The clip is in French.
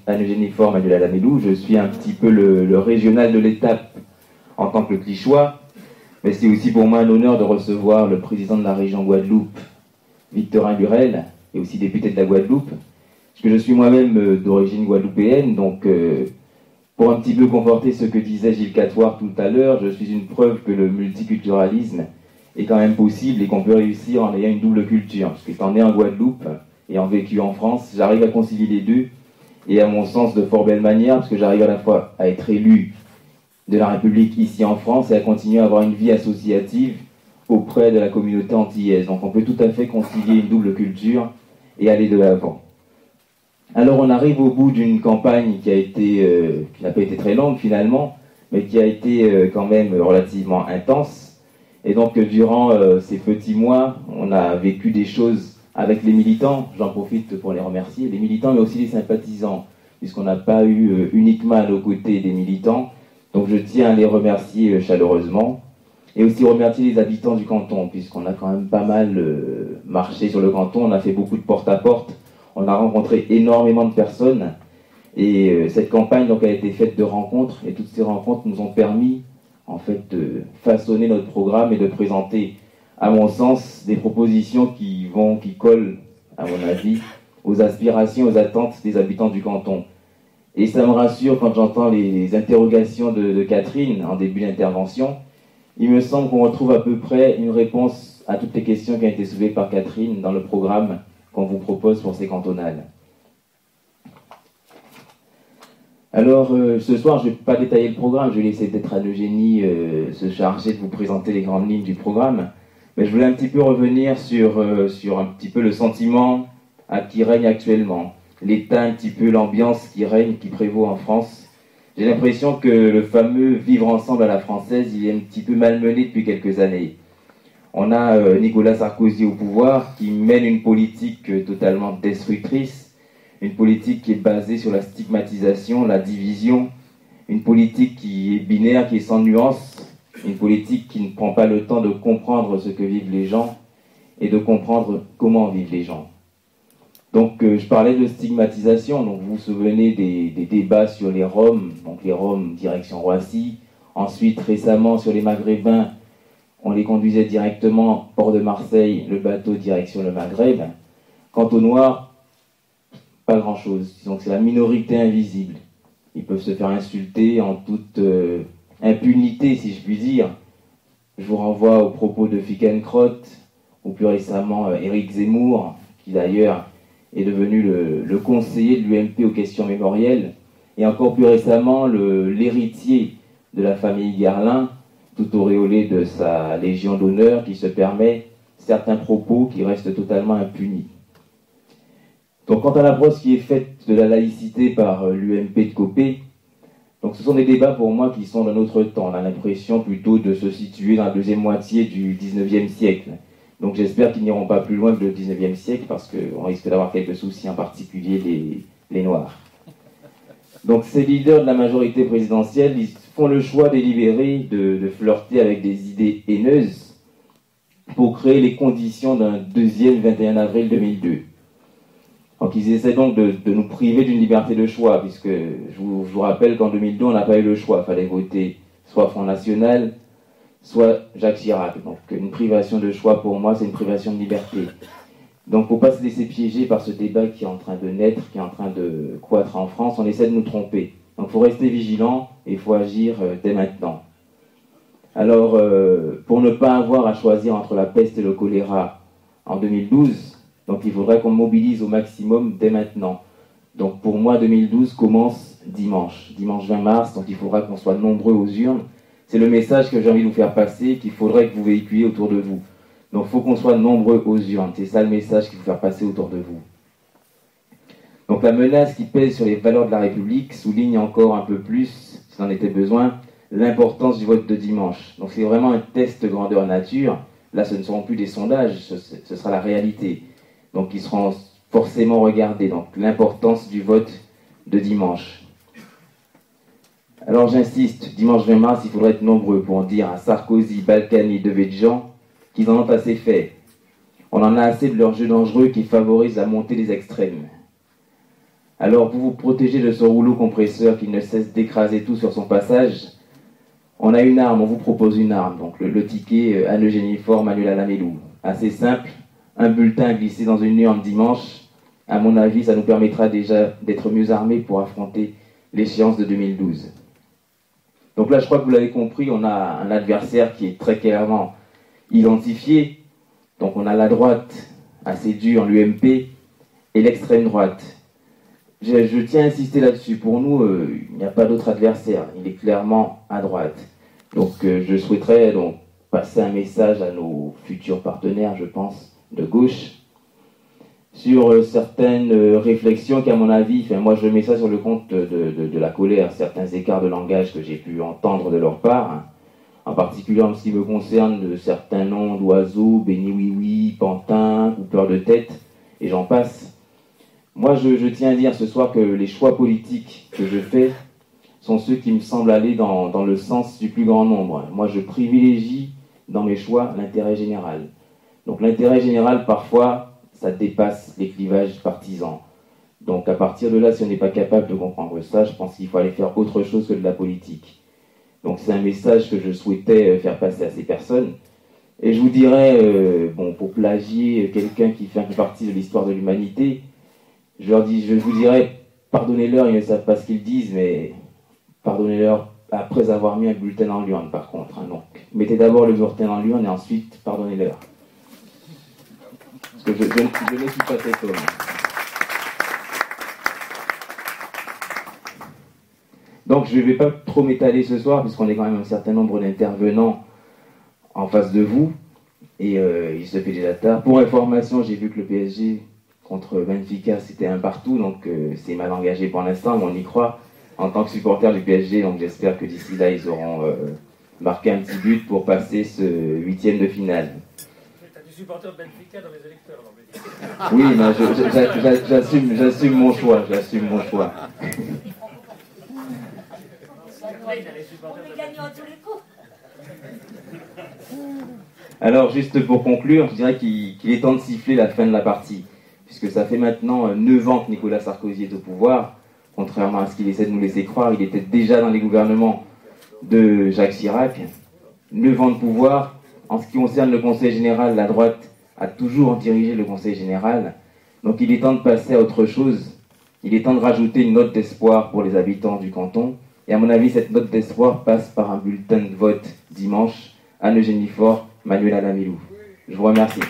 Anne-Eugénie Faure, Manuel Alamélou. Je suis un petit peu le régional de l'étape en tant que Clichois, mais c'est aussi pour moi un honneur de recevoir le président de la région Guadeloupe, Victorin Burel, et aussi député de la Guadeloupe, parce que je suis moi-même d'origine guadeloupéenne, donc pour un petit peu conforter ce que disait Gilles Catoire tout à l'heure, je suis une preuve que le multiculturalisme est quand même possible et qu'on peut réussir en ayant une double culture. Parce qu'étant né en Guadeloupe et en vécu en France, j'arrive à concilier les deux, et à mon sens de fort belle manière, parce que j'arrive à la fois à être élu de la République ici en France et à continuer à avoir une vie associative auprès de la communauté antillaise. Donc on peut tout à fait concilier une double culture et aller de l'avant. Alors on arrive au bout d'une campagne qui n'a pas été très longue finalement, mais qui a été quand même relativement intense. Et donc durant ces petits mois, on a vécu des choses avec les militants. J'en profite pour les remercier, les militants mais aussi les sympathisants, puisqu'on n'a pas eu uniquement à nos côtés des militants. Donc je tiens à les remercier chaleureusement. Et aussi remercier les habitants du canton, puisqu'on a quand même pas mal marché sur le canton, on a fait beaucoup de porte-à-porte, on a rencontré énormément de personnes, et cette campagne donc, a été faite de rencontres, et toutes ces rencontres nous ont permis en fait de façonner notre programme et de présenter, à mon sens, des propositions qui collent, à mon avis, aux aspirations, aux attentes des habitants du canton. Et ça me rassure quand j'entends les interrogations de Catherine en début d'intervention. Il me semble qu'on retrouve à peu près une réponse à toutes les questions qui ont été soulevées par Catherine dans le programme qu'on vous propose pour ces cantonales. Alors, ce soir, je ne vais pas détailler le programme, je vais laisser peut-être Anne-Eugénie se charger de vous présenter les grandes lignes du programme. Mais je voulais un petit peu revenir sur un petit peu le sentiment qui règne actuellement, l'état, un petit peu l'ambiance qui règne, qui prévaut en France. J'ai l'impression que le fameux vivre ensemble à la française, il est un petit peu malmené depuis quelques années. On a Nicolas Sarkozy au pouvoir qui mène une politique totalement destructrice, une politique qui est basée sur la stigmatisation, la division, une politique qui est binaire, qui est sans nuance, une politique qui ne prend pas le temps de comprendre ce que vivent les gens et de comprendre comment vivent les gens. Donc je parlais de stigmatisation, donc vous vous souvenez des débats sur les Roms, donc les Roms direction Roissy, ensuite récemment sur les Maghrébins, on les conduisait directement port de Marseille, le bateau direction le Maghreb. Quant aux Noirs, pas grand-chose, disons que c'est la minorité invisible. Ils peuvent se faire insulter en toute impunité, si je puis dire. Je vous renvoie aux propos de Fickencrot, ou plus récemment Éric Zemmour, qui d'ailleurs est devenu le conseiller de l'UMP aux questions mémorielles, et encore plus récemment l'héritier de la famille Garlin, tout auréolé de sa Légion d'honneur, qui se permet certains propos qui restent totalement impunis. Donc quant à l'approche qui est faite de la laïcité par l'UMP de Copé, donc ce sont des débats pour moi qui sont d'un autre temps. On a l'impression plutôt de se situer dans la deuxième moitié du 19e siècle. Donc j'espère qu'ils n'iront pas plus loin que le 19e siècle, parce qu'on risque d'avoir quelques soucis, en particulier les Noirs. Donc ces leaders de la majorité présidentielle, ils font le choix délibéré de flirter avec des idées haineuses pour créer les conditions d'un deuxième 21 avril 2002. Donc ils essaient donc de nous priver d'une liberté de choix, puisque je vous rappelle qu'en 2002, on n'a pas eu le choix. Il fallait voter soit Front National, soit Jacques Chirac. Donc une privation de choix, pour moi, c'est une privation de liberté. Donc il ne faut pas se laisser piéger par ce débat qui est en train de naître, qui est en train de croître en France. On essaie de nous tromper. Donc il faut rester vigilant et il faut agir dès maintenant. Alors, pour ne pas avoir à choisir entre la peste et le choléra en 2012, donc il faudrait qu'on mobilise au maximum dès maintenant. Donc pour moi, 2012 commence dimanche 20 mars, donc il faudra qu'on soit nombreux aux urnes. C'est le message que j'ai envie de vous faire passer, qu'il faudrait que vous véhiculiez autour de vous. Donc il faut qu'on soit nombreux aux urnes, c'est ça le message qu'il faut faire passer autour de vous. Donc la menace qui pèse sur les valeurs de la République souligne encore un peu plus, s'il en était besoin, l'importance du vote de dimanche. Donc c'est vraiment un test grandeur nature. Là, ce ne seront plus des sondages, ce sera la réalité. Donc ils seront forcément regardés. Donc l'importance du vote de dimanche. Alors j'insiste, dimanche 20 mars, il faudrait être nombreux pour dire à Sarkozy, Balkany, Devedjian qu'ils en ont assez fait. On en a assez de leur jeu dangereux qui favorise la montée des extrêmes. Alors, pour vous protéger de ce rouleau compresseur qui ne cesse d'écraser tout sur son passage, on a une arme, on vous propose une arme, donc le ticket Anne Génifor, Manuel Alamélou. Assez simple, un bulletin glissé dans une urne dimanche. À mon avis, ça nous permettra déjà d'être mieux armés pour affronter l'échéance de 2012. Donc là, je crois que vous l'avez compris, on a un adversaire qui est très clairement identifié. Donc on a la droite, assez dure, l'UMP, et l'extrême droite. Je tiens à insister là-dessus. Pour nous, il n'y a pas d'autre adversaire. Il est clairement à droite. Donc je souhaiterais donc passer un message à nos futurs partenaires, je pense, de gauche, sur certaines réflexions qu'à mon avis, moi je mets ça sur le compte de la colère, certains écarts de langage que j'ai pu entendre de leur part, en particulier en ce qui me concerne de certains noms d'oiseaux, béni oui oui, pantin, coupeur de tête, et j'en passe. Moi je tiens à dire ce soir que les choix politiques que je fais sont ceux qui me semblent aller dans le sens du plus grand nombre. Moi je privilégie dans mes choix l'intérêt général. Donc l'intérêt général parfois, ça dépasse les clivages partisans. Donc à partir de là, si on n'est pas capable de comprendre ça, je pense qu'il faut aller faire autre chose que de la politique. Donc c'est un message que je souhaitais faire passer à ces personnes. Et je vous dirais, pour plagier quelqu'un qui fait un peu partie de l'histoire de l'humanité, je vous dirais, pardonnez-leur, ils ne savent pas ce qu'ils disent, mais pardonnez-leur après avoir mis un bulletin en l'urne par contre. Donc mettez d'abord le bulletin en l'urne et ensuite pardonnez-leur. Parce que je ne suis pas cet homme. Donc je ne vais pas trop m'étaler ce soir, puisqu'on est quand même un certain nombre d'intervenants en face de vous, et il se fait déjà tard. Pour information, j'ai vu que le PSG contre Benfica, c'était un partout, donc c'est mal engagé pour l'instant, mais on y croit en tant que supporter du PSG, donc j'espère que d'ici là, ils auront marqué un petit but pour passer ce 8e de finale. Supporter de Benfica dans les électeurs. Oui, mais j'assume mon choix, j'assume mon choix. Alors, juste pour conclure, je dirais qu'il est temps de siffler la fin de la partie, puisque ça fait maintenant 9 ans que Nicolas Sarkozy est au pouvoir. Contrairement à ce qu'il essaie de nous laisser croire, il était déjà dans les gouvernements de Jacques Chirac. 9 ans de pouvoir. En ce qui concerne le Conseil général, la droite a toujours dirigé le Conseil général. Donc il est temps de passer à autre chose. Il est temps de rajouter une note d'espoir pour les habitants du canton. Et à mon avis, cette note d'espoir passe par un bulletin de vote dimanche. Anne Génifor, Manuel Alamélou. Je vous remercie.